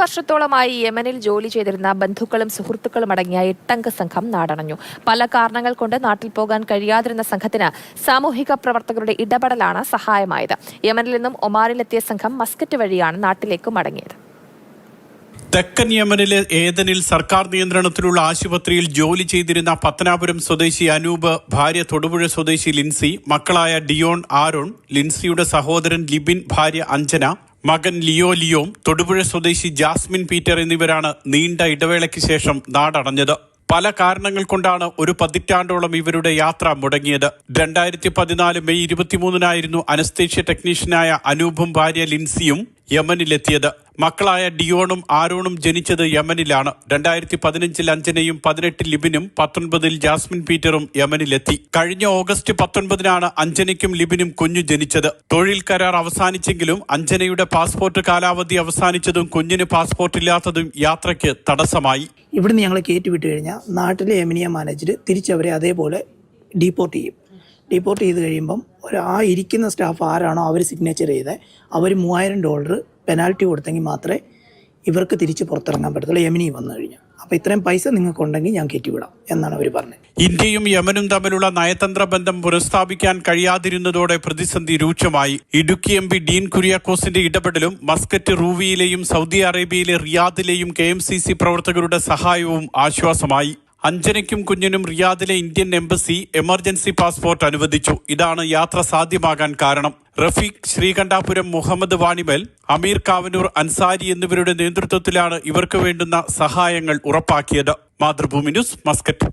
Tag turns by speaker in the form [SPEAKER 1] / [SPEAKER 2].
[SPEAKER 1] വർഷത്തോളമായി യമനിൽ ജോലി ചെയ്തിരുന്ന ബന്ധുക്കളും സുഹൃത്തുക്കളും അടങ്ങിയ 8-അംഗ സംഘം നാടണഞ്ഞു. പല കാരണങ്ങൾ കൊണ്ട് നാട്ടിൽ പോകാൻ കഴിയാതിരുന്ന സംഘത്തിന് സാമൂഹിക പ്രവർത്തകരുടെ ഇടപെടലാണ് സഹായമായത്. യമനിൽ നിന്നും ഒമാനിലെത്തിയ സംഘം മസ്കറ്റ് വഴിയാണ് നാട്ടിലേക്ക് മടങ്ങിയത്.
[SPEAKER 2] തെക്കൻ യമനിലെ ഏദനിൽ സർക്കാർ നിയന്ത്രണത്തിലുള്ള ആശുപത്രിയിൽ ജോലി ചെയ്തിരുന്ന പത്തനാപുരം സ്വദേശി അനൂപ്, ഭാര്യ തൊടുപുഴ സ്വദേശി ലിൻസി, മക്കളായ ഡിയോൺ, ആരോൺ, ലിൻസിയുടെ സഹോദരൻ ലിബിൻ, ഭാര്യ അഞ്ജന, മകൻ ലിയോം, തൊടുപുഴ സ്വദേശി ജാസ്മിൻ പീറ്റർ എന്നിവരാണ് നീണ്ട ഇടവേളയ്ക്ക് ശേഷം നാടടഞ്ഞത്. പല കാരണങ്ങൾ കൊണ്ടാണ് ഒരു പതിറ്റാണ്ടോളം ഇവരുടെ യാത്ര മുടങ്ങിയത്. 2014 മെയ് 23-നായിരുന്നു അനസ്തേഷ്യ ടെക്നീഷ്യനായ അനൂപും ഭാര്യ ലിൻസിയും യമനിലെത്തിയത്. മക്കളായ ഡിയോണും ആരോണും ജനിച്ചത് യമനിലാണ്. 2015 അഞ്ജനയും 18 ലിബിനും 19 ജാസ്മിൻ പീറ്ററും യമനിലെത്തി. കഴിഞ്ഞ ഓഗസ്റ്റ് 19-നാണ് അഞ്ജനയ്ക്കും ലിബിനും കുഞ്ഞു ജനിച്ചത്. തൊഴിൽ കരാർ അവസാനിച്ചെങ്കിലും അഞ്ജനയുടെ പാസ്പോർട്ട് കാലാവധി അവസാനിച്ചതും കുഞ്ഞിന് പാസ്പോർട്ട് ഇല്ലാത്തതും യാത്രയ്ക്ക് തടസ്സമായി.
[SPEAKER 3] ഇവിടുന്ന് ഞങ്ങളെ കയറ്റിവിട്ട് കഴിഞ്ഞാൽ നാട്ടിലെ യമനിയ മാനേജർ തിരിച്ചവരെ അതേപോലെ ഡീപ്പോർട്ട് ചെയ്ത് കഴിയുമ്പം ആ ഇരിക്കുന്ന സ്റ്റാഫ് ആരാണോ അവർ സിഗ്നേച്ചർ ചെയ്ത് അവർ $3000 പെനാൽറ്റി കൊടുത്തെങ്കിൽ മാത്രമേ ഇവർക്ക് തിരിച്ച് പുറത്തിറങ്ങാൻ പറ്റത്തുള്ളൂ യമനി വന്നു കഴിഞ്ഞാൽ. അപ്പോൾ ഇത്രയും പൈസ നിങ്ങൾക്കുണ്ടെങ്കിൽ ഞാൻ കയറ്റിവിടാം എന്നാണ് അവർ പറഞ്ഞത്.
[SPEAKER 2] ഇന്ത്യയും യമനും തമ്മിലുള്ള നയതന്ത്ര ബന്ധം പുനഃസ്ഥാപിക്കാൻ കഴിയാതിരുന്നതോടെ പ്രതിസന്ധി രൂക്ഷമായി. ഇടുക്കി MP ഡീൻ കുര്യാക്കോസിന്റെ ഇടപെടലും മസ്കറ്റ്, റൂവിയിലെയും സൗദി അറേബ്യയിലെ റിയാദിലെയും KMCC പ്രവർത്തകരുടെ സഹായവും ആശ്വാസമായി. അഞ്ജനയ്ക്കും കുഞ്ഞിനും റിയാദിലെ ഇന്ത്യൻ എംബസി എമർജൻസി പാസ്പോർട്ട് അനുവദിച്ചു. ഇതാണ് യാത്ര സാധ്യമാകാൻ കാരണം. റഫീഖ്, ശ്രീകണ്ഠാപുരം, മുഹമ്മദ് വാണിമൽ, അമീർ കാവനൂർ, അൻസാരി എന്നിവരുടെ നേതൃത്വത്തിലാണ് ഇവർക്ക് വേണ്ടുന്ന സഹായങ്ങൾ ഉറപ്പാക്കിയത്. Mathrubhumi news, Muscat.